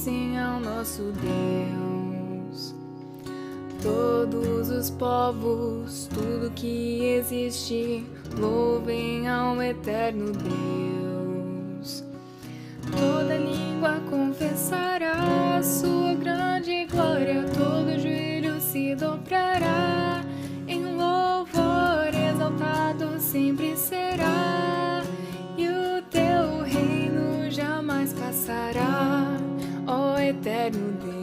pertencem ao nosso Deus. Todos os povos, tudo que existe, louvem ao eterno Deus. Toda língua confessará a sua grande glória, todo joelho se dobrará, em louvor exaltado sempre será, e o teu reino jamais passará, ó eterno Deus.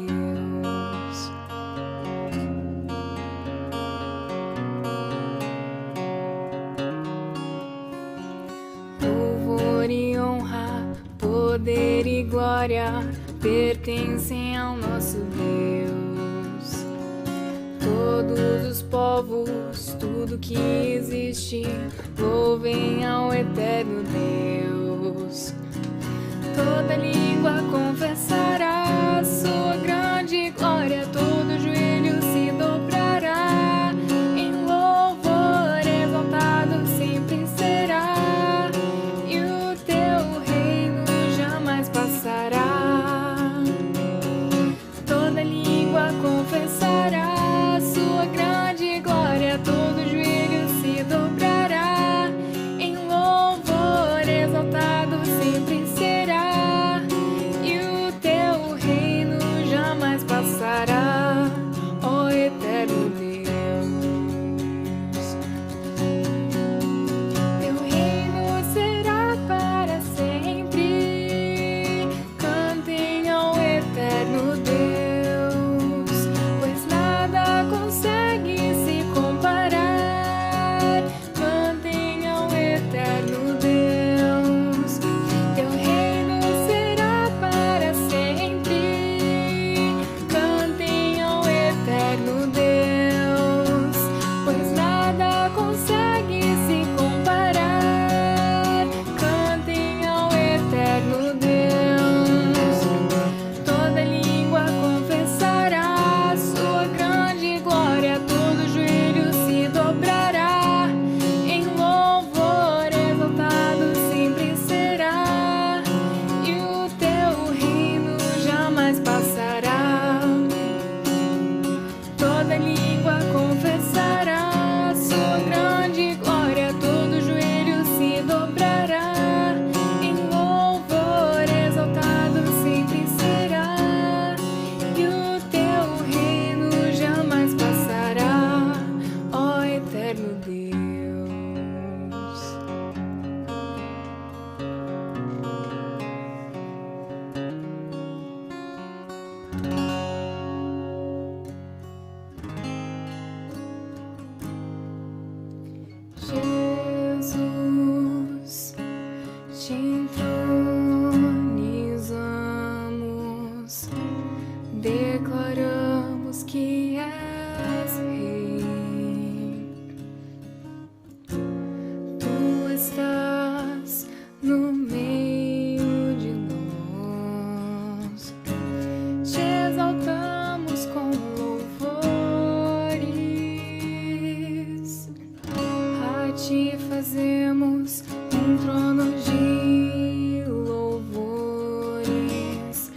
Louvor e honra, poder e glória pertencem ao nosso Deus. Todos os povos, tudo que existe, louvem ao eterno Deus. Toda língua confessará a sua grande glória, todo joelho se dobrará, em louvor exaltado sempre será, e o teu reino jamais passará. Toda língua confessará a sua grande glória, todo joelho se dobrará, em louvor exaltado sempre será, e o teu reino jamais passará, ó eterno Deus. Teu reino será para sempre, cantem ao eterno Deus, pois nada consegue se comparar, cantem ao eterno Deus. Teu reino será para sempre, cantem ao eterno Deus, pois nada consegue se comparar, cantem ao eterno Deus. Toda língua confessará a sua grande glória, todo joelho se dobrará, em louvor exaltado sempre será, e o teu reino jamais passará. Toda língua confessará a sua grande glória, todo joelho se dobrará, em louvor exaltado sempre será, e o teu reino jamais passará, ó eterno Deus. Jesus, te entronizamos, declaramos que és Rei. Tu estás no meio de nós, te exaltamos com louvores, a ti fazemos um trono de louvores,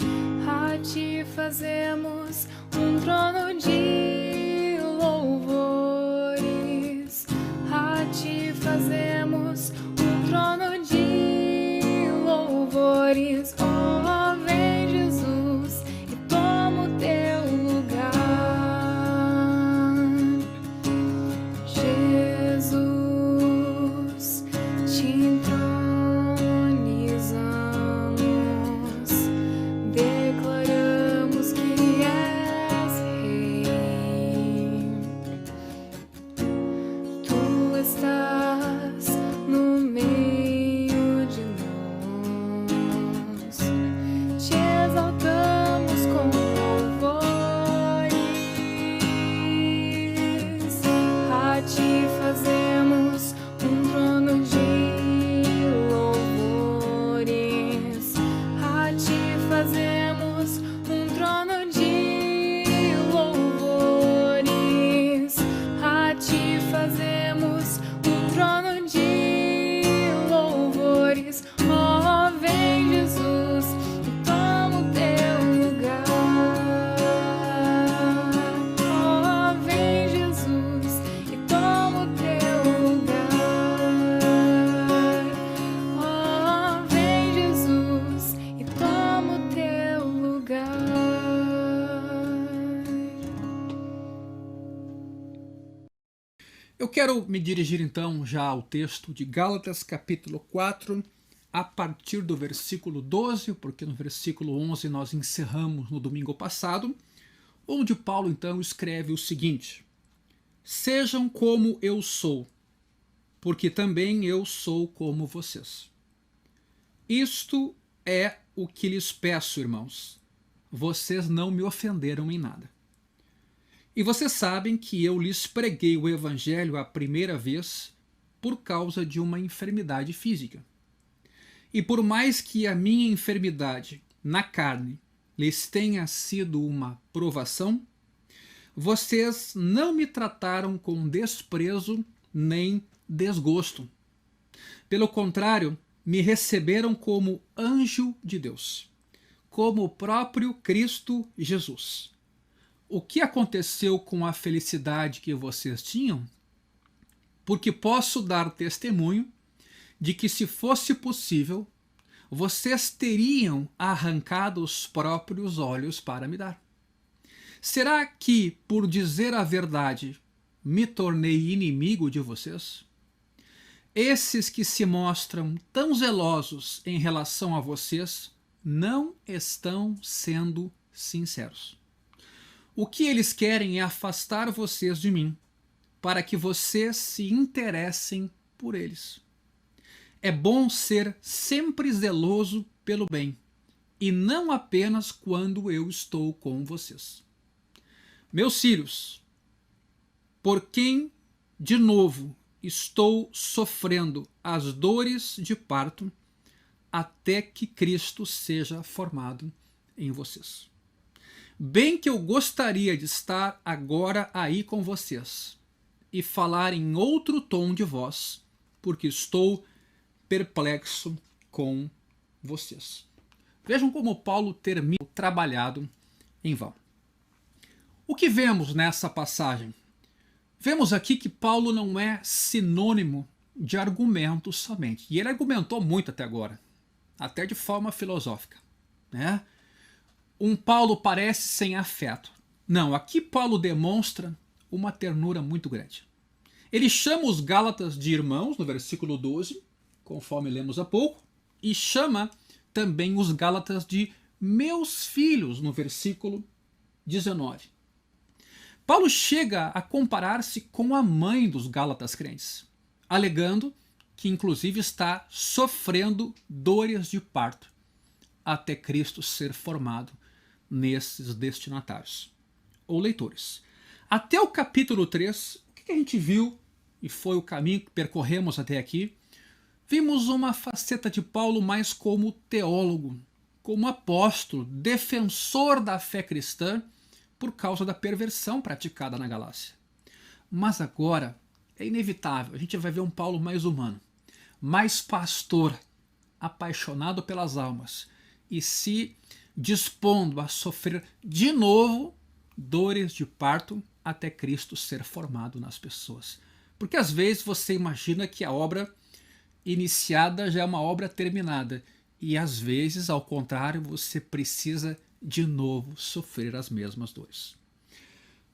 a ti fazemos um trono de louvores, a ti fazemos um trono de louvores. Oh, vem Jesus e toma o teu lugar. Jesus, te entronizamos, declaramos que és Rei. Eu quero me dirigir então já ao texto de Gálatas capítulo 4, a partir do versículo 12, porque no versículo 11 nós encerramos no domingo passado, onde Paulo então escreve o seguinte: sejam como eu sou, porque também eu sou como vocês. Isto é o que lhes peço, irmãos. Vocês não me ofenderam em nada. E vocês sabem que eu lhes preguei o evangelho a primeira vez por causa de uma enfermidade física. E por mais que a minha enfermidade na carne lhes tenha sido uma provação, vocês não me trataram com desprezo nem desgosto. Pelo contrário, me receberam como anjo de Deus, como o próprio Cristo Jesus. O que aconteceu com a felicidade que vocês tinham? Porque posso dar testemunho de que, se fosse possível, vocês teriam arrancado os próprios olhos para me dar. Será que, por dizer a verdade, me tornei inimigo de vocês? Esses que se mostram tão zelosos em relação a vocês não estão sendo sinceros. O que eles querem é afastar vocês de mim, para que vocês se interessem por eles. É bom ser sempre zeloso pelo bem, e não apenas quando eu estou com vocês. Meus filhos, por quem, de novo, estou sofrendo as dores de parto, até que Cristo seja formado em vocês. Bem que eu gostaria de estar agora aí com vocês e falar em outro tom de voz, porque estou perplexo com vocês. Vejam como Paulo termina o trabalhado em vão. O que vemos nessa passagem? Vemos aqui que Paulo não é sinônimo de argumento somente. E ele argumentou muito até agora, até de forma filosófica, né? Um Paulo parece sem afeto. Não, aqui Paulo demonstra uma ternura muito grande. Ele chama os Gálatas de irmãos, no versículo 12, conforme lemos há pouco, e chama também os Gálatas de meus filhos, no versículo 19. Paulo chega a comparar-se com a mãe dos Gálatas crentes, alegando que inclusive está sofrendo dores de parto até Cristo ser formado nesses destinatários ou leitores. Até o capítulo 3, o que a gente viu, e foi o caminho que percorremos até aqui, vimos uma faceta de Paulo mais como teólogo, como apóstolo, defensor da fé cristã por causa da perversão praticada na Galácia. Mas agora é inevitável, a gente vai ver um Paulo mais humano, mais pastor, apaixonado pelas almas e se dispondo a sofrer de novo dores de parto até Cristo ser formado nas pessoas. Porque às vezes você imagina que a obra iniciada já é uma obra terminada, e às vezes, ao contrário, você precisa de novo sofrer as mesmas dores.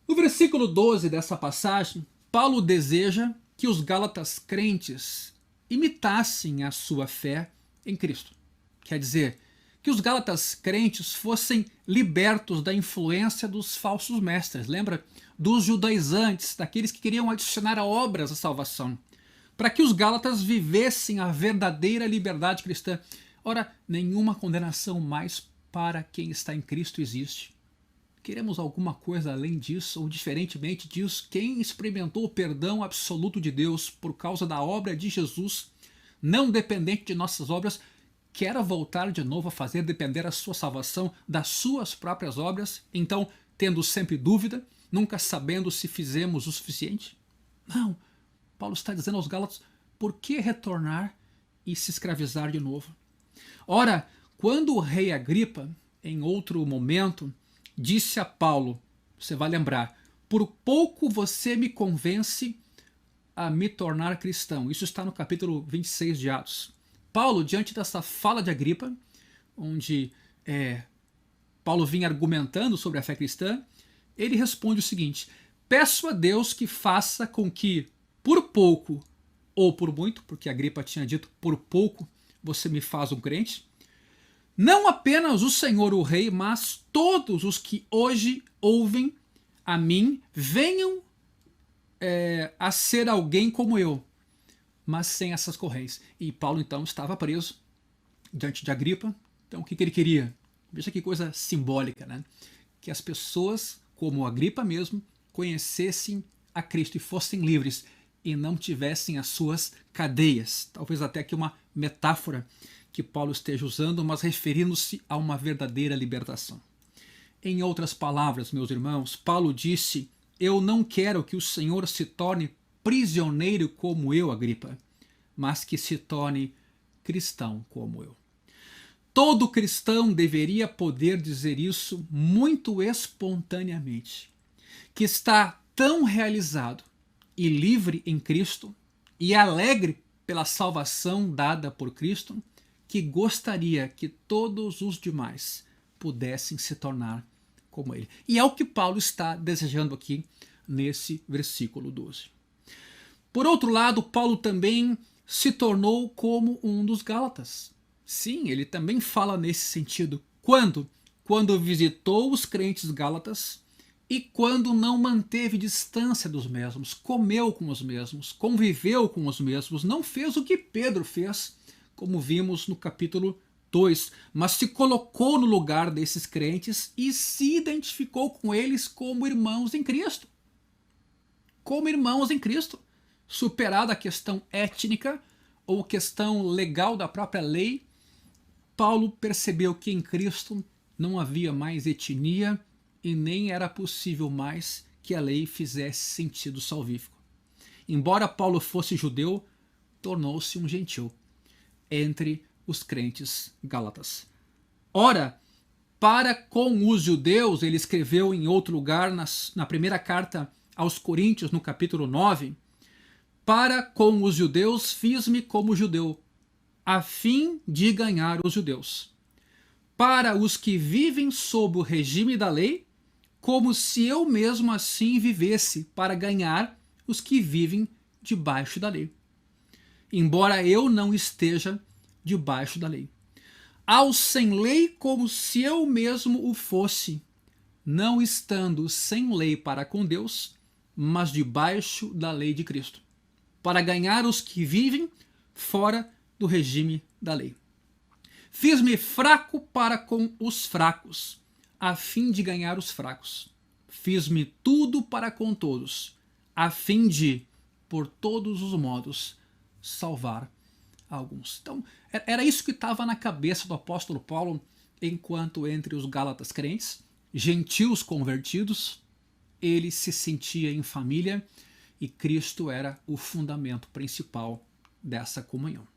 No versículo 12 dessa passagem, Paulo deseja que os Gálatas crentes imitassem a sua fé em Cristo. Quer dizer, que os Gálatas crentes fossem libertos da influência dos falsos mestres, lembra? Dos judaizantes, daqueles que queriam adicionar obras à salvação, para que os Gálatas vivessem a verdadeira liberdade cristã. Ora, nenhuma condenação mais para quem está em Cristo existe. Queremos alguma coisa além disso, ou diferentemente disso? Quem experimentou o perdão absoluto de Deus por causa da obra de Jesus, não dependente de nossas obras, quer voltar de novo a fazer depender a sua salvação das suas próprias obras, então tendo sempre dúvida, nunca sabendo se fizemos o suficiente? Não. Paulo está dizendo aos Gálatas, por que retornar e se escravizar de novo? Ora, quando o rei Agripa, em outro momento, disse a Paulo, você vai lembrar, por pouco você me convence a me tornar cristão. Isso está no capítulo 26 de Atos. Paulo, diante dessa fala de Agripa, onde Paulo vinha argumentando sobre a fé cristã, ele responde o seguinte: peço a Deus que faça com que por pouco ou por muito, porque Agripa tinha dito por pouco você me faz um crente, não apenas o Senhor o Rei, mas todos os que hoje ouvem a mim venham a ser alguém como eu, mas sem essas correias. E Paulo então estava preso diante de Agripa. Então o que ele queria? Veja que coisa simbólica, né? Que as pessoas, como Agripa mesmo, conhecessem a Cristo e fossem livres e não tivessem as suas cadeias. Talvez até aqui uma metáfora que Paulo esteja usando, mas referindo-se a uma verdadeira libertação. Em outras palavras, meus irmãos, Paulo disse: eu não quero que o Senhor se torne prisioneiro como eu, Agripa, mas que se torne cristão como eu. Todo cristão deveria poder dizer isso muito espontaneamente, que está tão realizado e livre em Cristo e alegre pela salvação dada por Cristo, que gostaria que todos os demais pudessem se tornar como ele. E é o que Paulo está desejando aqui nesse versículo 12. Por outro lado, Paulo também se tornou como um dos Gálatas. Sim, ele também fala nesse sentido. Quando? Quando visitou os crentes gálatas e quando não manteve distância dos mesmos, comeu com os mesmos, conviveu com os mesmos, não fez o que Pedro fez, como vimos no capítulo 2, mas se colocou no lugar desses crentes e se identificou com eles como irmãos em Cristo. Como irmãos em Cristo. Superada a questão étnica ou questão legal da própria lei, Paulo percebeu que em Cristo não havia mais etnia e nem era possível mais que a lei fizesse sentido salvífico. Embora Paulo fosse judeu, tornou-se um gentil entre os crentes gálatas. Ora, para com os judeus, ele escreveu em outro lugar, na primeira carta aos Coríntios, no capítulo 9, para com os judeus fiz-me como judeu, a fim de ganhar os judeus. Para os que vivem sob o regime da lei, como se eu mesmo assim vivesse para ganhar os que vivem debaixo da lei. Embora eu não esteja debaixo da lei. Aos sem lei, como se eu mesmo o fosse, não estando sem lei para com Deus, mas debaixo da lei de Cristo, para ganhar os que vivem fora do regime da lei. Fiz-me fraco para com os fracos, a fim de ganhar os fracos. Fiz-me tudo para com todos, a fim de, por todos os modos, salvar alguns. Então, era isso que estava na cabeça do apóstolo Paulo, enquanto entre os gálatas crentes, gentios convertidos, ele se sentia em família e Cristo era o fundamento principal dessa comunhão.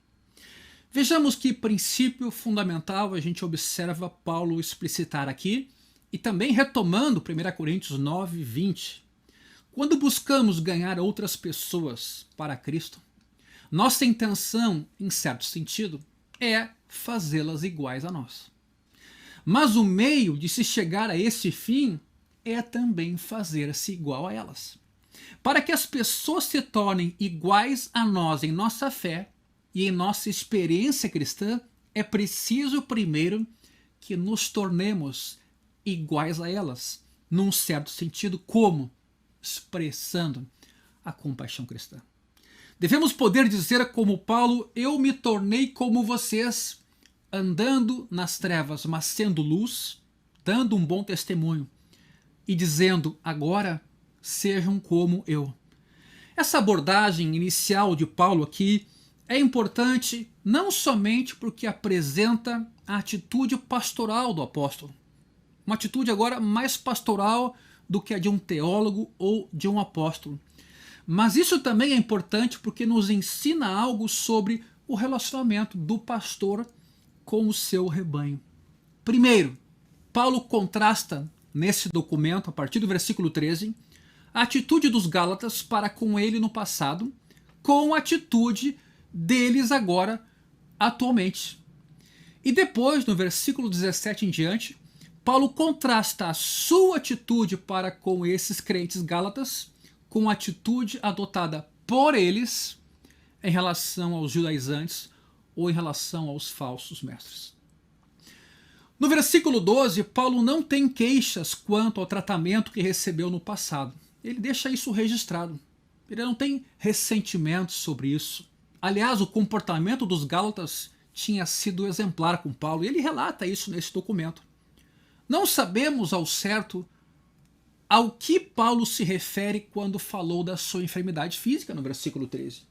Vejamos que princípio fundamental a gente observa Paulo explicitar aqui e também retomando 1 Coríntios 9, 20. Quando buscamos ganhar outras pessoas para Cristo, nossa intenção, em certo sentido, é fazê-las iguais a nós. Mas o meio de se chegar a esse fim é também fazer-se igual a elas. Para que as pessoas se tornem iguais a nós em nossa fé e em nossa experiência cristã, é preciso primeiro que nos tornemos iguais a elas, num certo sentido, como? Expressando a compaixão cristã. Devemos poder dizer como Paulo: eu me tornei como vocês, andando nas trevas, mas sendo luz, dando um bom testemunho e dizendo: agora sejam como eu. Essa abordagem inicial de Paulo aqui é importante não somente porque apresenta a atitude pastoral do apóstolo, uma atitude agora mais pastoral do que a de um teólogo ou de um apóstolo, mas isso também é importante porque nos ensina algo sobre o relacionamento do pastor com o seu rebanho. Primeiro, Paulo contrasta nesse documento, a partir do versículo 13, a atitude dos Gálatas para com ele no passado, com a atitude deles agora, atualmente. E depois, no versículo 17 em diante, Paulo contrasta a sua atitude para com esses crentes Gálatas com a atitude adotada por eles em relação aos judaizantes ou em relação aos falsos mestres. No versículo 12, Paulo não tem queixas quanto ao tratamento que recebeu no passado. Ele deixa isso registrado. Ele não tem ressentimento sobre isso. Aliás, o comportamento dos Gálatas tinha sido exemplar com Paulo, e ele relata isso nesse documento. Não sabemos ao certo ao que Paulo se refere quando falou da sua enfermidade física no versículo 13.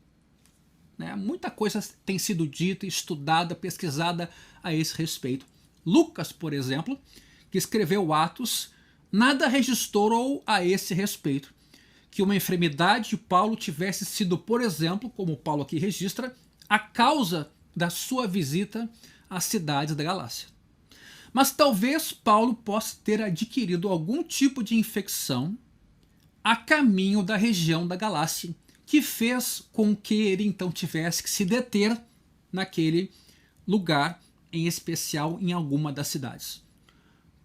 Muita coisa tem sido dita, estudada, pesquisada a esse respeito. Lucas, por exemplo, que escreveu Atos, nada registrou a esse respeito, que uma enfermidade de Paulo tivesse sido, por exemplo, como Paulo aqui registra, a causa da sua visita às cidades da Galácia. Mas talvez Paulo possa ter adquirido algum tipo de infecção a caminho da região da Galácia, que fez com que ele então tivesse que se deter naquele lugar, em especial em alguma das cidades.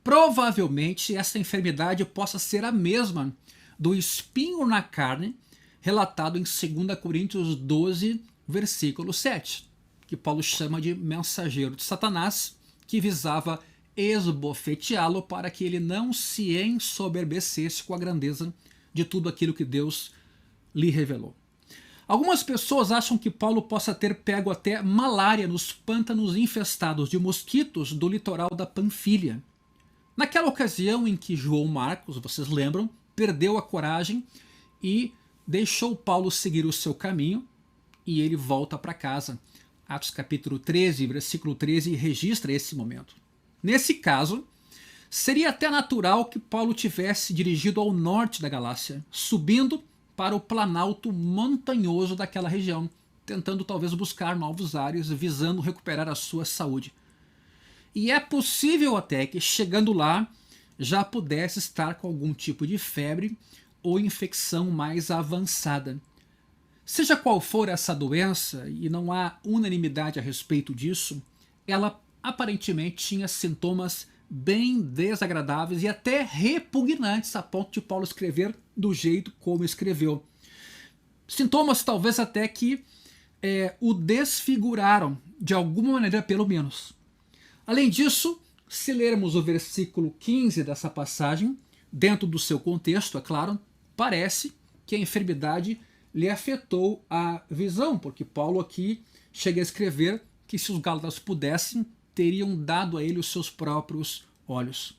Provavelmente essa enfermidade possa ser a mesma do espinho na carne, relatado em 2 Coríntios 12, versículo 7, que Paulo chama de mensageiro de Satanás, que visava esbofeteá-lo para que ele não se ensoberbecesse com a grandeza de tudo aquilo que Deus lhe revelou. Algumas pessoas acham que Paulo possa ter pego até malária nos pântanos infestados de mosquitos do litoral da Panfilha. Naquela ocasião em que João Marcos, vocês lembram, perdeu a coragem e deixou Paulo seguir o seu caminho, e ele volta para casa. Atos capítulo 13, versículo 13, registra esse momento. Nesse caso, seria até natural que Paulo tivesse dirigido ao norte da Galácia, subindo para o planalto montanhoso daquela região, tentando talvez buscar novos ares, visando recuperar a sua saúde. E é possível até que, chegando lá, já pudesse estar com algum tipo de febre ou infecção mais avançada. Seja qual for essa doença, e não há unanimidade a respeito disso, ela aparentemente tinha sintomas bem desagradáveis e até repugnantes, a ponto de Paulo escrever do jeito como escreveu. Sintomas talvez até que o desfiguraram, de alguma maneira pelo menos. Além disso, se lermos o versículo 15 dessa passagem, dentro do seu contexto, é claro, parece que a enfermidade lhe afetou a visão, porque Paulo aqui chega a escrever que se os Gálatas pudessem, teriam dado a ele os seus próprios olhos.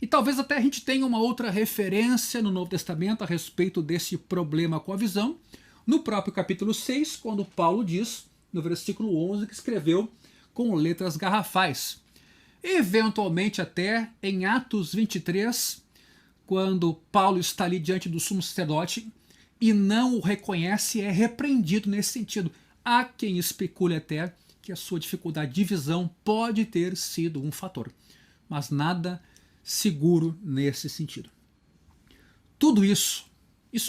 E talvez até a gente tenha uma outra referência no Novo Testamento a respeito desse problema com a visão, no próprio capítulo 6, quando Paulo diz, no versículo 11, que escreveu com letras garrafais. Eventualmente até em Atos 23, quando Paulo está ali diante do sumo sacerdote e não o reconhece, é repreendido nesse sentido. Há quem especule até que a sua dificuldade de visão pode ter sido um fator, mas nada seguro nesse sentido. Tudo isso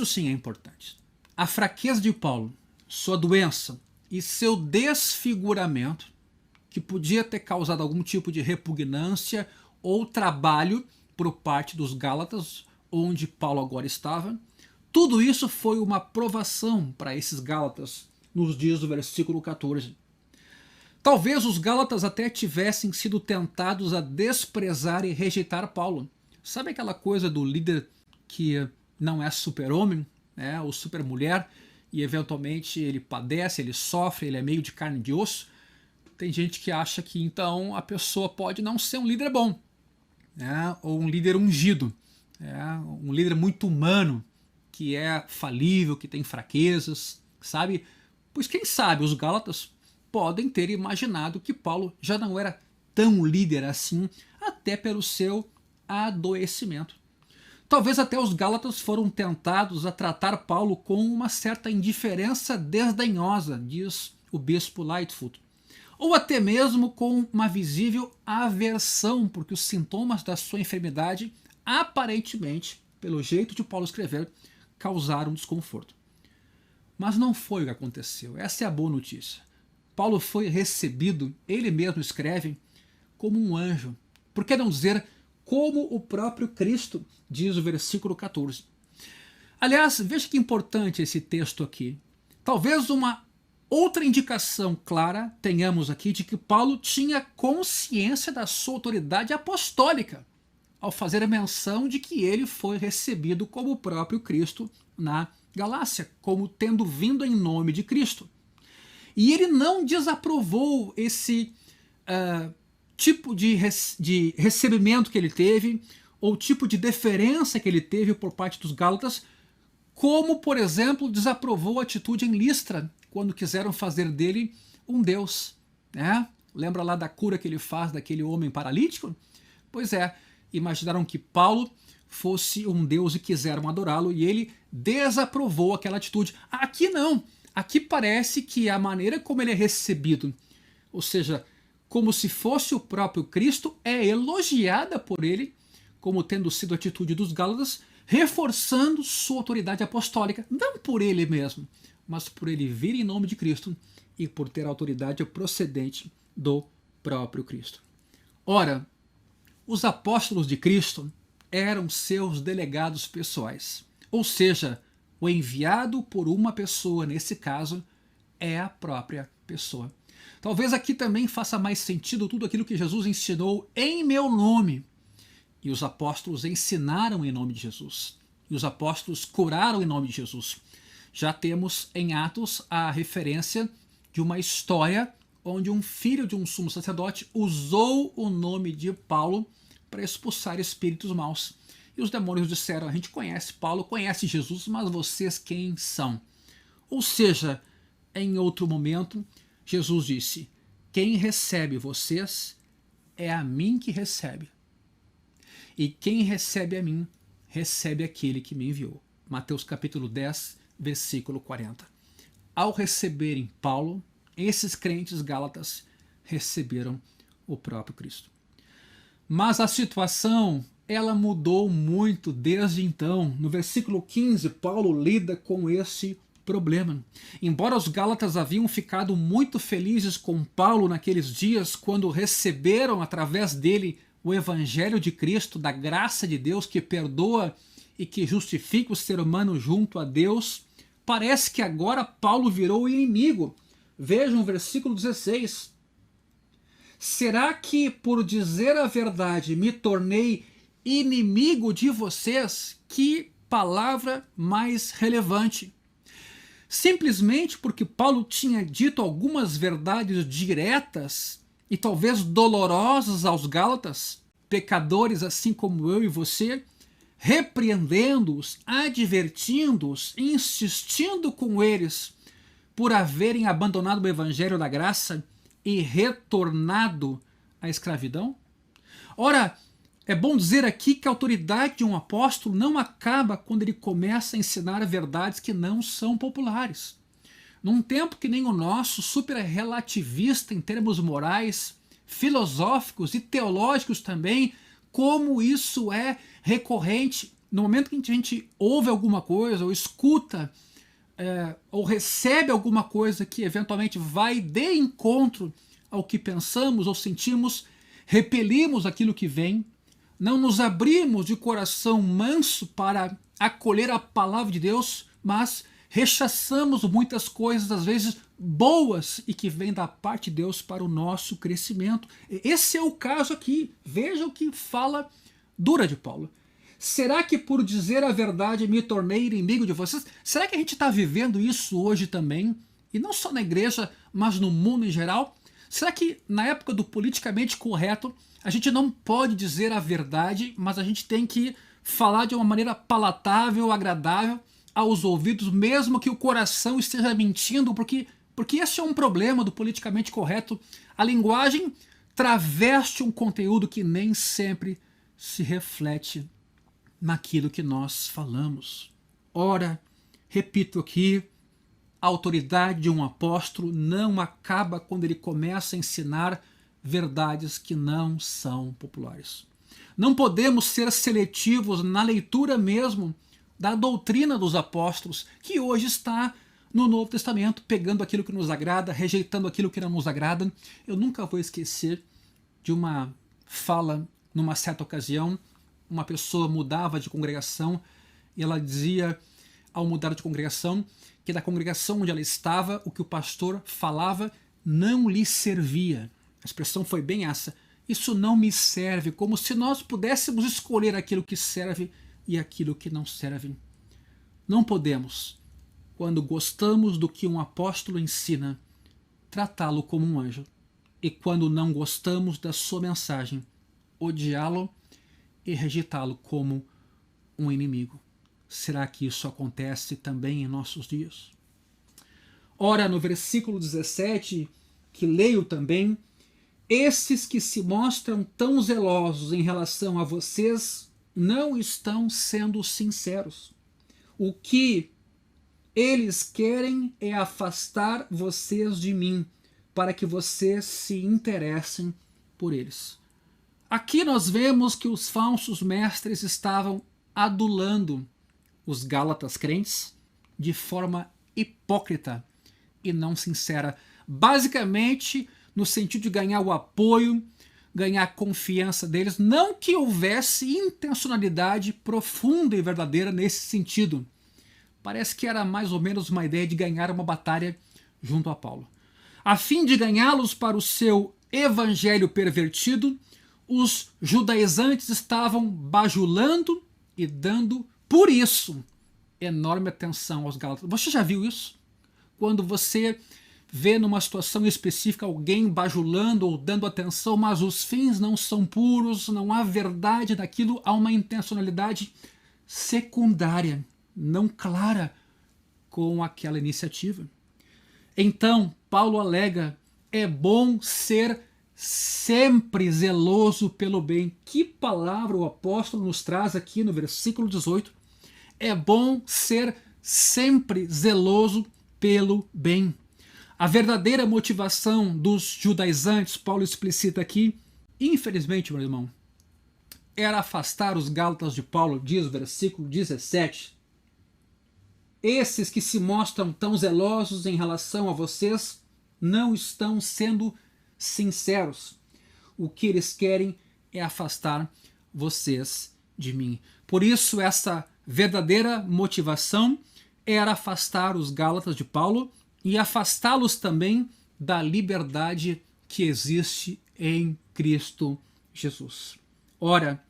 sim é importante. A fraqueza de Paulo, sua doença e seu desfiguramento, que podia ter causado algum tipo de repugnância ou trabalho por parte dos Gálatas, onde Paulo agora estava, tudo isso foi uma provação para esses Gálatas nos dias do versículo 14. Talvez os Gálatas até tivessem sido tentados a desprezar e rejeitar Paulo. Sabe aquela coisa do líder que não é super-homem, ou super-mulher, e eventualmente ele padece, ele sofre, ele é meio de carne e de osso? Tem gente que acha que então a pessoa pode não ser um líder bom, ou um líder ungido, um líder muito humano, que é falível, que tem fraquezas, sabe? Pois quem sabe os Gálatas podem ter imaginado que Paulo já não era tão líder assim, até pelo seu adoecimento. Talvez até os Gálatas foram tentados a tratar Paulo com uma certa indiferença desdenhosa, diz o bispo Lightfoot, ou até mesmo com uma visível aversão, porque os sintomas da sua enfermidade, aparentemente, pelo jeito de Paulo escrever, causaram desconforto. Mas não foi o que aconteceu. Essa é a boa notícia. Paulo foi recebido, ele mesmo escreve, como um anjo. Por que não dizer como o próprio Cristo, diz o versículo 14. Aliás, veja que importante esse texto aqui. Talvez uma outra indicação clara tenhamos aqui de que Paulo tinha consciência da sua autoridade apostólica, ao fazer a menção de que ele foi recebido como o próprio Cristo na Galácia, como tendo vindo em nome de Cristo. E ele não desaprovou esse tipo de recebimento que ele teve, ou tipo de deferência que ele teve por parte dos Gálatas, como, por exemplo, desaprovou a atitude em Listra, quando quiseram fazer dele um deus. Né? Lembra lá da cura que ele faz daquele homem paralítico? Pois é, imaginaram que Paulo fosse um deus e quiseram adorá-lo, e ele desaprovou aquela atitude. Aqui não. Aqui parece que a maneira como ele é recebido, ou seja, como se fosse o próprio Cristo, é elogiada por ele, como tendo sido a atitude dos Gálatas, reforçando sua autoridade apostólica, não por ele mesmo, mas por ele vir em nome de Cristo e por ter autoridade procedente do próprio Cristo. Ora, os apóstolos de Cristo eram seus delegados pessoais, ou seja, o enviado por uma pessoa, nesse caso, é a própria pessoa. Talvez aqui também faça mais sentido tudo aquilo que Jesus ensinou em meu nome. E os apóstolos ensinaram em nome de Jesus. E os apóstolos curaram em nome de Jesus. Já temos em Atos a referência de uma história onde um filho de um sumo sacerdote usou o nome de Paulo para expulsar espíritos maus. E os demônios disseram: a gente conhece Paulo, conhece Jesus, mas vocês quem são? Ou seja, em outro momento, Jesus disse: quem recebe vocês é a mim que recebe. E quem recebe a mim, recebe aquele que me enviou. Mateus capítulo 10, versículo 40. Ao receberem Paulo, esses crentes gálatas receberam o próprio Cristo. Mas a situação, ela mudou muito desde então. No versículo 15, Paulo lida com esse problema. Embora os gálatas haviam ficado muito felizes com Paulo naqueles dias, quando receberam através dele o evangelho de Cristo, da graça de Deus que perdoa e que justifica o ser humano junto a Deus, parece que agora Paulo virou o inimigo. Vejam o versículo 16. Será que por dizer a verdade me tornei inimigo de vocês? Que palavra mais relevante. Simplesmente porque Paulo tinha dito algumas verdades diretas e talvez dolorosas aos gálatas, pecadores assim como eu e você, repreendendo-os, advertindo-os, insistindo com eles por haverem abandonado o evangelho da graça e retornado à escravidão? Ora, é bom dizer aqui que a autoridade de um apóstolo não acaba quando ele começa a ensinar verdades que não são populares. Num tempo que nem o nosso, super relativista em termos morais, filosóficos e teológicos também, como isso é recorrente. No momento que a gente ouve alguma coisa, ou escuta, ou recebe alguma coisa que eventualmente vai de encontro ao que pensamos ou sentimos, repelimos aquilo que vem, não nos abrimos de coração manso para acolher a palavra de Deus, mas rechaçamos muitas coisas, às vezes boas, e que vêm da parte de Deus para o nosso crescimento. Esse é o caso aqui. Veja o que fala dura de Paulo. Será que por dizer a verdade me tornei inimigo de vocês? Será que a gente está vivendo isso hoje também? E não só na igreja, mas no mundo em geral? Será que na época do politicamente correto a gente não pode dizer a verdade, mas a gente tem que falar de uma maneira palatável, agradável aos ouvidos, mesmo que o coração esteja mentindo, porque esse é um problema do politicamente correto. A linguagem traveste um conteúdo que nem sempre se reflete naquilo que nós falamos. Ora, repito aqui, a autoridade de um apóstolo não acaba quando ele começa a ensinar verdades que não são populares. Não podemos ser seletivos na leitura mesmo da doutrina dos apóstolos, que hoje está no Novo Testamento, pegando aquilo que nos agrada, rejeitando aquilo que não nos agrada. Eu nunca vou esquecer de uma fala, numa certa ocasião, uma pessoa mudava de congregação e ela dizia: ao mudar de congregação, que da congregação onde ela estava, o que o pastor falava não lhe servia. A expressão foi bem essa. Isso não me serve, como se nós pudéssemos escolher aquilo que serve e aquilo que não serve. Não podemos, quando gostamos do que um apóstolo ensina, tratá-lo como um anjo. E quando não gostamos da sua mensagem, odiá-lo e rejeitá-lo como um inimigo. Será que isso acontece também em nossos dias? Ora, no versículo 17, que leio também, esses que se mostram tão zelosos em relação a vocês não estão sendo sinceros. O que eles querem é afastar vocês de mim, para que vocês se interessem por eles. Aqui nós vemos que os falsos mestres estavam adulando os gálatas crentes de forma hipócrita e não sincera, basicamente no sentido de ganhar o apoio, ganhar a confiança deles, não que houvesse intencionalidade profunda e verdadeira nesse sentido. Parece que era mais ou menos uma ideia de ganhar uma batalha junto a Paulo. A fim de ganhá-los para o seu evangelho pervertido, os judaizantes estavam bajulando e dando, por isso, enorme atenção aos gálatas. Você já viu isso? Quando você vê numa situação específica alguém bajulando ou dando atenção, mas os fins não são puros, não há verdade naquilo, há uma intencionalidade secundária, não clara com aquela iniciativa. Então, Paulo alega, é bom ser sempre zeloso pelo bem. Que palavra o apóstolo nos traz aqui no versículo 18. É bom ser sempre zeloso pelo bem. A verdadeira motivação dos judaizantes, Paulo explicita aqui, infelizmente, meu irmão, era afastar os gálatas de Paulo, diz o versículo 17. Esses que se mostram tão zelosos em relação a vocês não estão sendo sinceros. O que eles querem é afastar vocês de mim. Por isso, essa verdadeira motivação era afastar os gálatas de Paulo e afastá-los também da liberdade que existe em Cristo Jesus. Ora,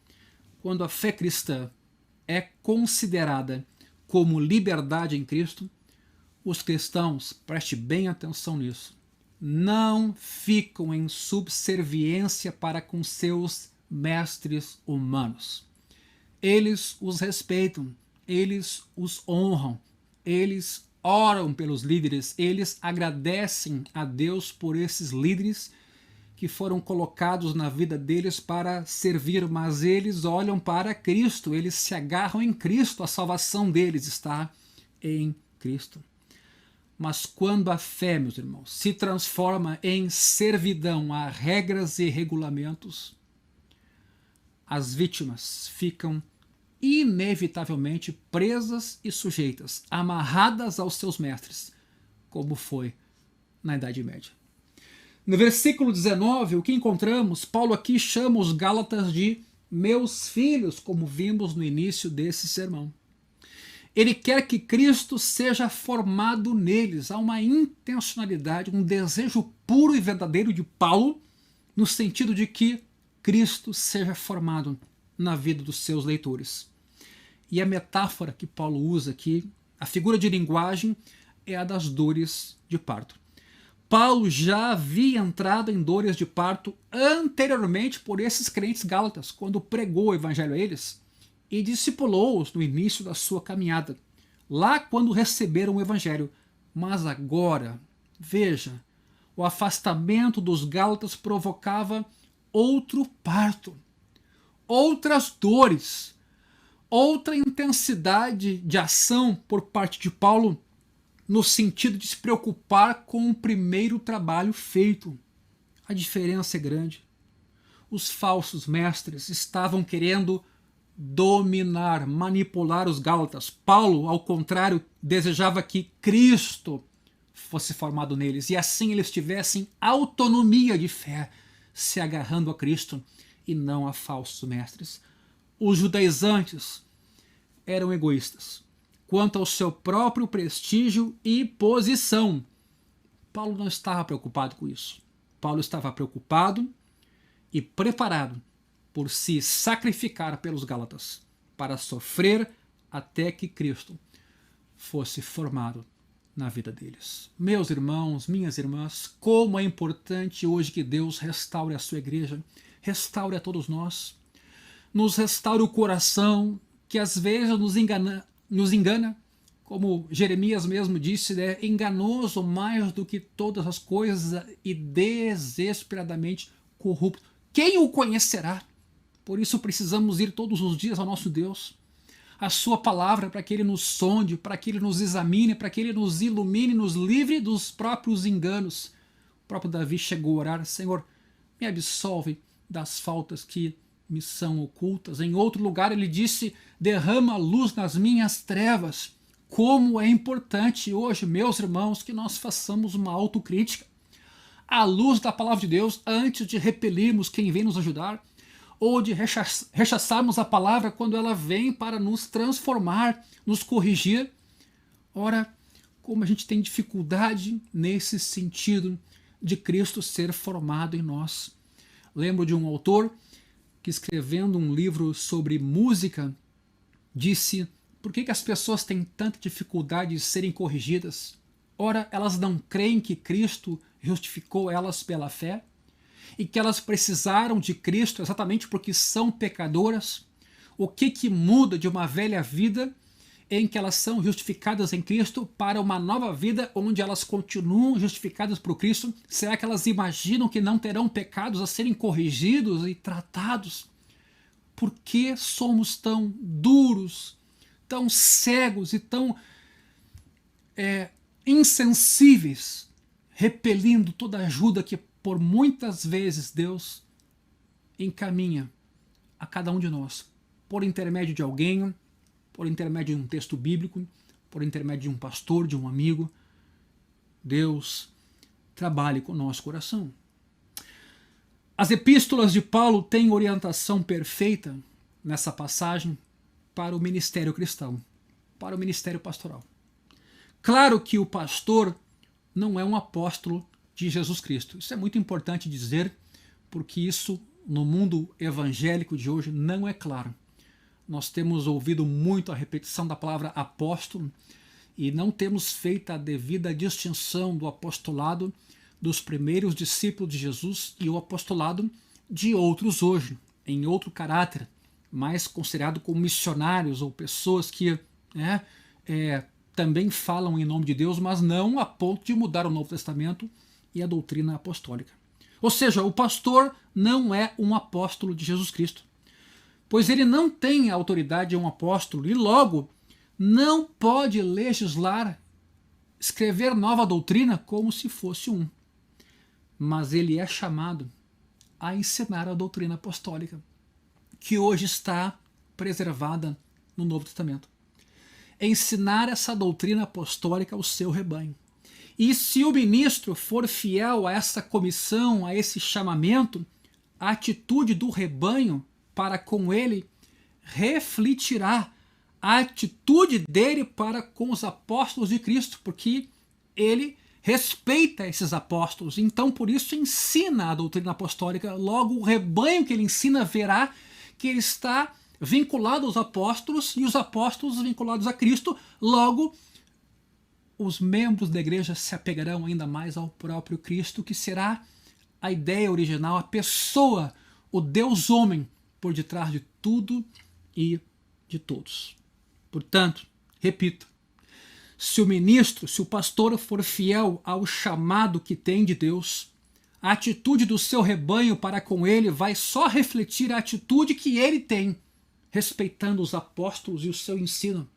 quando a fé cristã é considerada como liberdade em Cristo, os cristãos, preste bem atenção nisso, não ficam em subserviência para com seus mestres humanos. Eles os respeitam, eles os honram, eles oram pelos líderes, eles agradecem a Deus por esses líderes que foram colocados na vida deles para servir, mas eles olham para Cristo, eles se agarram em Cristo, a salvação deles está em Cristo. Mas quando a fé, meus irmãos, se transforma em servidão a regras e regulamentos, as vítimas ficam inevitavelmente presas e sujeitas, amarradas aos seus mestres, como foi na Idade Média. No versículo 19, o que encontramos? Paulo aqui chama os gálatas de meus filhos, como vimos no início desse sermão. Ele quer que Cristo seja formado neles. Há uma intencionalidade, um desejo puro e verdadeiro de Paulo, no sentido de que Cristo seja formado na vida dos seus leitores. E a metáfora que Paulo usa aqui, a figura de linguagem, é a das dores de parto. Paulo já havia entrado em dores de parto anteriormente por esses crentes gálatas, quando pregou o evangelho a eles e discipulou-os no início da sua caminhada, lá quando receberam o evangelho. Mas agora, veja, o afastamento dos gálatas provocava outro parto, outras dores, outra intensidade de ação por parte de Paulo, no sentido de se preocupar com o primeiro trabalho feito. A diferença é grande. Os falsos mestres estavam querendo dominar, manipular os gálatas. Paulo, ao contrário, desejava que Cristo fosse formado neles e assim eles tivessem autonomia de fé, se agarrando a Cristo e não a falsos mestres. Os judaizantes eram egoístas. quanto ao seu próprio prestígio e posição. Paulo não estava preocupado com isso. Paulo estava preocupado e preparado por se sacrificar pelos Gálatas, para sofrer até que Cristo fosse formado na vida deles. Meus irmãos, minhas irmãs, como é importante hoje que Deus restaure a sua igreja, restaure a todos nós, nos restaure o coração, que às vezes nos engana, como Jeremias mesmo disse, é enganoso mais do que todas as coisas e desesperadamente corrupto. Quem o conhecerá? Por isso precisamos ir todos os dias ao nosso Deus, a sua palavra, para que ele nos sonde, para que ele nos examine, para que ele nos ilumine, nos livre dos próprios enganos. O próprio Davi chegou a orar: Senhor, me absolve das faltas que me são ocultas. Em outro lugar ele disse: derrama luz nas minhas trevas. Como é importante hoje, meus irmãos, que nós façamos uma autocrítica à luz da palavra de Deus antes de repelirmos quem vem nos ajudar, ou de rechaçarmos a palavra quando ela vem para nos transformar, nos corrigir. Ora, como a gente tem dificuldade nesse sentido de Cristo ser formado em nós. Lembro de um autor que, escrevendo um livro sobre música, disse: por que as pessoas têm tanta dificuldade de serem corrigidas? Ora, elas não creem que Cristo justificou elas pela fé? E que elas precisaram de Cristo exatamente porque são pecadoras? O que muda de uma velha vida em que elas são justificadas em Cristo para uma nova vida onde elas continuam justificadas por Cristo? Será que elas imaginam que não terão pecados a serem corrigidos e tratados? Por que somos tão duros, tão cegos e tão insensíveis, repelindo toda ajuda que por muitas vezes Deus encaminha a cada um de nós, por intermédio de alguém, por intermédio de um texto bíblico, por intermédio de um pastor, de um amigo? Deus trabalhe com o nosso coração. As epístolas de Paulo têm orientação perfeita nessa passagem para o ministério cristão, para o ministério pastoral. Claro que o pastor não é um apóstolo de Jesus Cristo. Isso é muito importante dizer, porque isso no mundo evangélico de hoje não é claro. Nós temos ouvido muito a repetição da palavra apóstolo e não temos feito a devida distinção do apostolado dos primeiros discípulos de Jesus e o apostolado de outros hoje, em outro caráter, mais considerado como missionários ou pessoas que também falam em nome de Deus, mas não a ponto de mudar o Novo Testamento e a doutrina apostólica. Ou seja, o pastor não é um apóstolo de Jesus Cristo, pois ele não tem a autoridade de um apóstolo e logo não pode legislar, escrever nova doutrina como se fosse um. Mas ele é chamado a ensinar a doutrina apostólica, que hoje está preservada no Novo Testamento. Ensinar essa doutrina apostólica ao seu rebanho. E se o ministro for fiel a essa comissão, a esse chamamento, a atitude do rebanho para com ele refletirá a atitude dele para com os apóstolos de Cristo, porque ele respeita esses apóstolos, então por isso ensina a doutrina apostólica. Logo, o rebanho que ele ensina verá que ele está vinculado aos apóstolos e os apóstolos vinculados a Cristo. Logo, os membros da igreja se apegarão ainda mais ao próprio Cristo, que será a ideia original, a pessoa, o Deus homem por detrás de tudo e de todos. Portanto, repito, se o ministro, se o pastor for fiel ao chamado que tem de Deus, a atitude do seu rebanho para com ele vai só refletir a atitude que ele tem, respeitando os apóstolos e o seu ensino.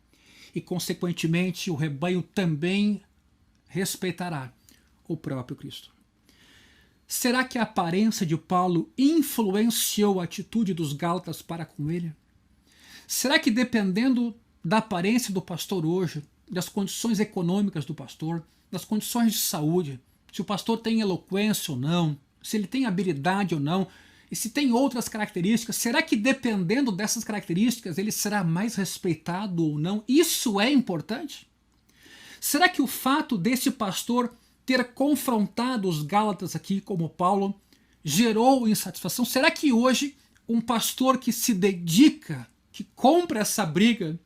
E, consequentemente, o rebanho também respeitará o próprio Cristo. Será que a aparência de Paulo influenciou a atitude dos Gálatas para com ele? Será que, dependendo da aparência do pastor hoje, das condições econômicas do pastor, das condições de saúde, se o pastor tem eloquência ou não, se ele tem habilidade ou não, E se tem outras características, será que dependendo dessas características ele será mais respeitado ou não? Isso é importante? Será que o fato desse pastor ter confrontado os Gálatas aqui, como Paulo, gerou insatisfação? Será que hoje um pastor que se dedica, que compra essa briga,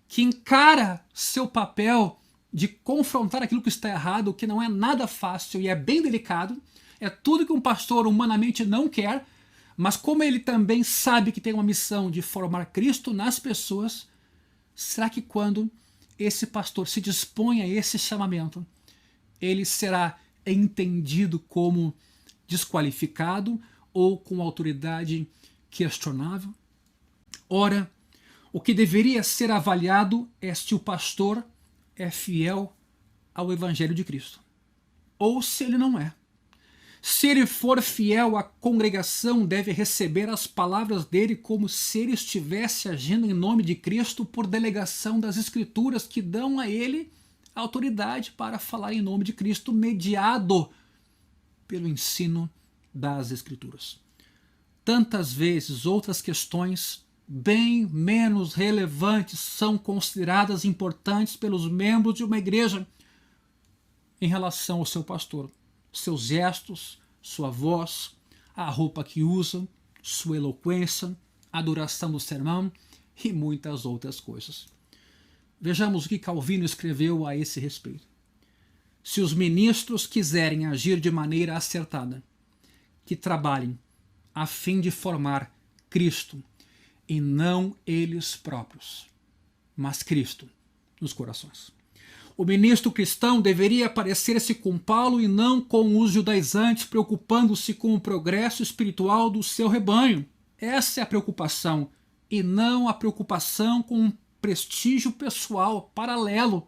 que encara seu papel de confrontar aquilo que está errado, que não é nada fácil e é bem delicado, é tudo que um pastor humanamente não quer, mas como ele também sabe que tem uma missão de formar Cristo nas pessoas, será que quando esse pastor se dispõe a esse chamamento, ele será entendido como desqualificado ou com autoridade questionável? Ora, o que deveria ser avaliado é se o pastor é fiel ao Evangelho de Cristo, ou se ele não é. Se ele for fiel, a congregação deve receber as palavras dele como se ele estivesse agindo em nome de Cristo por delegação das Escrituras, que dão a ele a autoridade para falar em nome de Cristo, mediado pelo ensino das Escrituras. Tantas vezes outras questões bem menos relevantes são consideradas importantes pelos membros de uma igreja em relação ao seu pastor. Seus gestos, sua voz, a roupa que usa, sua eloquência, a duração do sermão e muitas outras coisas. Vejamos o que Calvino escreveu a esse respeito. Se os ministros quiserem agir de maneira acertada, que trabalhem a fim de formar Cristo e não eles próprios, mas Cristo nos corações. O ministro cristão deveria parecer-se com Paulo e não com os judaizantes, preocupando-se com o progresso espiritual do seu rebanho. Essa é a preocupação, e não a preocupação com um prestígio pessoal paralelo.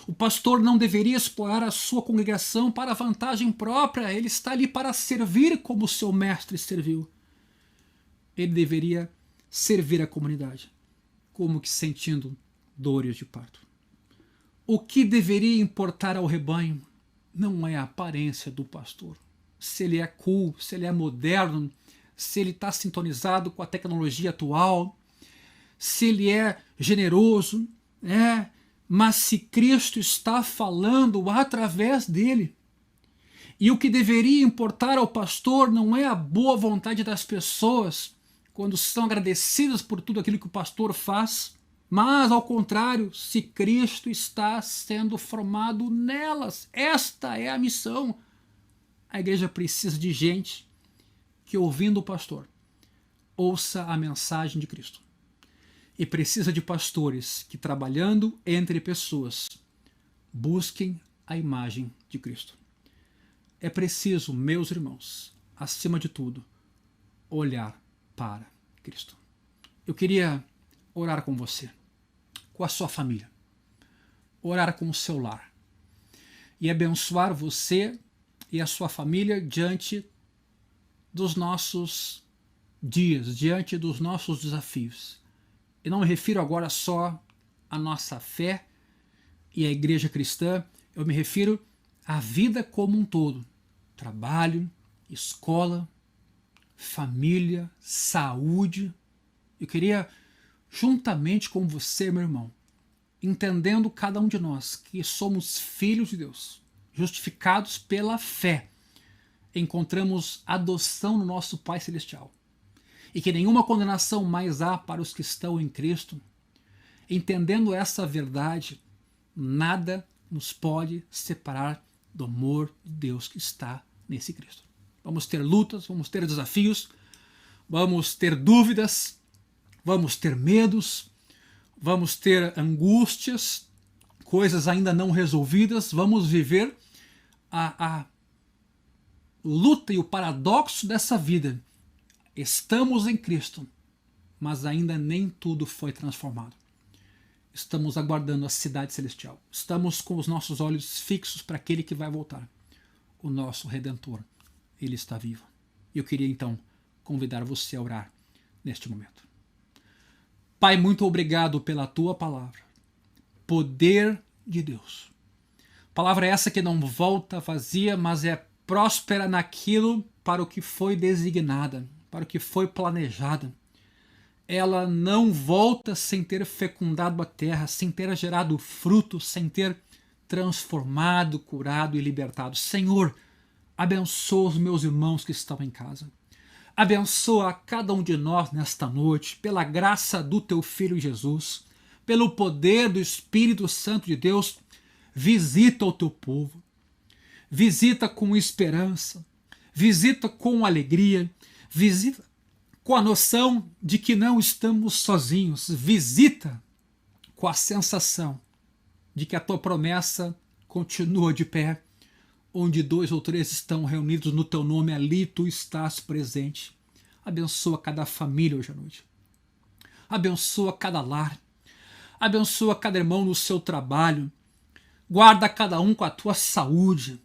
O pastor não deveria explorar a sua congregação para vantagem própria, ele está ali para servir como seu mestre serviu. Ele deveria servir a comunidade, como que sentindo dores de parto. O que deveria importar ao rebanho não é a aparência do pastor. Se ele é cool, se ele é moderno, se ele está sintonizado com a tecnologia atual, se ele é generoso, mas se Cristo está falando através dele. E o que deveria importar ao pastor não é a boa vontade das pessoas quando são agradecidas por tudo aquilo que o pastor faz, mas, ao contrário, se Cristo está sendo formado nelas. Esta é a missão. A igreja precisa de gente que, ouvindo o pastor, ouça a mensagem de Cristo. E precisa de pastores que, trabalhando entre pessoas, busquem a imagem de Cristo. É preciso, meus irmãos, acima de tudo, olhar para Cristo. Eu queria orar com você, com a sua família, orar com o seu lar e abençoar você e a sua família diante dos nossos dias, diante dos nossos desafios. Eu não me refiro agora só à nossa fé e à igreja cristã, eu me refiro à vida como um todo. Trabalho, escola, família, saúde. Eu queria, juntamente com você, meu irmão, entendendo cada um de nós que somos filhos de Deus, justificados pela fé, encontramos adoção no nosso Pai Celestial. E que nenhuma condenação mais há para os que estão em Cristo. Entendendo essa verdade, nada nos pode separar do amor de Deus que está nesse Cristo. Vamos ter lutas, vamos ter desafios, vamos ter dúvidas, vamos ter medos, vamos ter angústias, coisas ainda não resolvidas, vamos viver a luta e o paradoxo dessa vida. Estamos em Cristo, mas ainda nem tudo foi transformado. Estamos aguardando a cidade celestial. Estamos com os nossos olhos fixos para aquele que vai voltar. O nosso Redentor, ele está vivo. E eu queria então convidar você a orar neste momento. Pai, muito obrigado pela tua palavra. Poder de Deus. Palavra essa que não volta vazia, mas é próspera naquilo para o que foi designada. para o que foi planejado. Ela não volta sem ter fecundado a terra, sem ter gerado fruto, sem ter transformado, curado e libertado. Senhor, abençoa os meus irmãos que estão em casa. Abençoa a cada um de nós nesta noite, pela graça do teu Filho Jesus, pelo poder do Espírito Santo de Deus. Visita o teu povo, visita com esperança, visita com alegria, visita com a noção de que não estamos sozinhos, visita com a sensação de que a tua promessa continua de pé. Onde 2 ou 3 estão reunidos no teu nome, ali tu estás presente. Abençoa cada família hoje à noite. Abençoa cada lar. Abençoa cada irmão no seu trabalho. Guarda cada um com a tua saúde.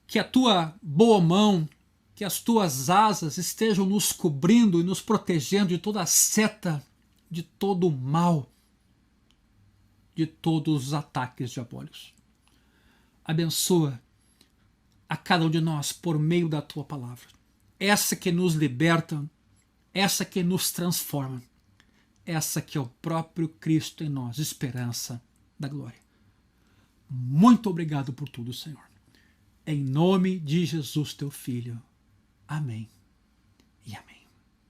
Que a tua boa mão, que as tuas asas estejam nos cobrindo e nos protegendo de toda a seta, de todo o mal, de todos os ataques diabólicos. Abençoa a cada um de nós por meio da tua palavra. Essa que nos liberta, essa que nos transforma, essa que é o próprio Cristo em nós, esperança da glória. Muito obrigado por tudo, Senhor. Em nome de Jesus, teu Filho. Amém e amém.